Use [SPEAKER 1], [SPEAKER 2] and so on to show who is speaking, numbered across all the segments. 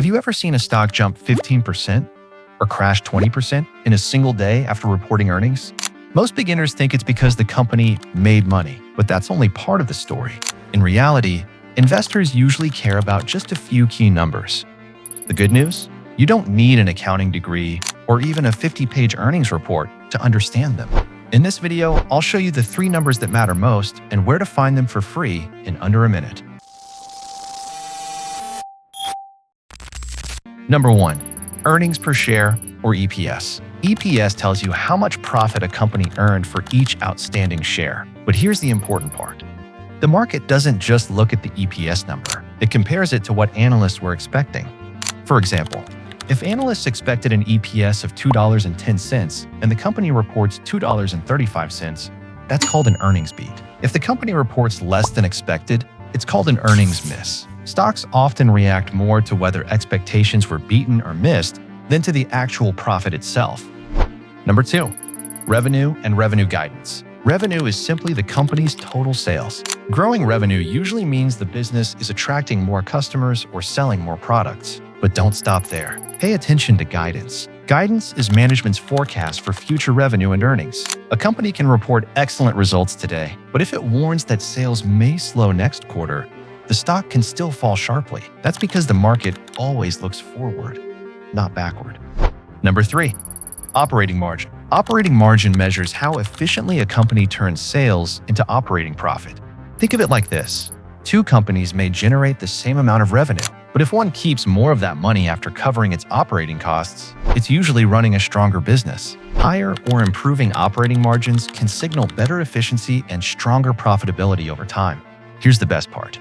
[SPEAKER 1] Have you ever seen a stock jump 15% or crash 20% in a single day after reporting earnings? Most beginners think it's because the company made money, but that's only part of the story. In reality, investors usually care about just a few key numbers. The good news? You don't need an accounting degree or even a 50-page earnings report to understand them. In this video, I'll show you the 3 numbers that matter most and where to find them for free in under a minute. Number 1. Earnings per share, or EPS. EPS tells you how much profit a company earned for each outstanding share. But here's the important part. The market doesn't just look at the EPS number. It compares it to what analysts were expecting. For example, if analysts expected an EPS of $2.10 and the company reports $2.35, that's called an earnings beat. If the company reports less than expected, it's called an earnings miss. Stocks often react more to whether expectations were beaten or missed than to the actual profit itself. Number 2. Revenue and revenue guidance. Revenue is simply the company's total sales. Growing revenue usually means the business is attracting more customers or selling more products. But don't stop there. Pay attention to guidance. Guidance is management's forecast for future revenue and earnings. A company can report excellent results today, but if it warns that sales may slow next quarter, the stock can still fall sharply. That's because the market always looks forward, not backward. Number 3. Operating margin. Operating margin measures how efficiently a company turns sales into operating profit. Think of it like this. 2 companies may generate the same amount of revenue, but if one keeps more of that money after covering its operating costs, it's usually running a stronger business. Higher or improving operating margins can signal better efficiency and stronger profitability over time. Here's the best part.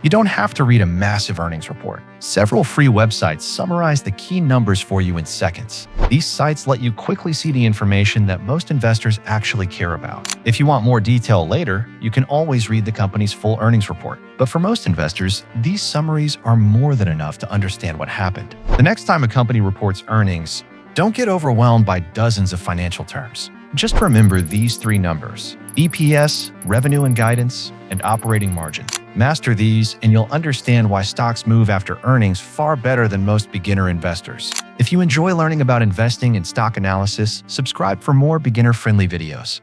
[SPEAKER 1] You don't have to read a massive earnings report. Several free websites summarize the key numbers for you in seconds. These sites let you quickly see the information that most investors actually care about. If you want more detail later, you can always read the company's full earnings report. But for most investors, these summaries are more than enough to understand what happened. The next time a company reports earnings, don't get overwhelmed by dozens of financial terms. Just remember these 3 numbers: EPS, revenue and guidance, and operating margin. Master these, and you'll understand why stocks move after earnings far better than most beginner investors. If you enjoy learning about investing and stock analysis, subscribe for more beginner-friendly videos.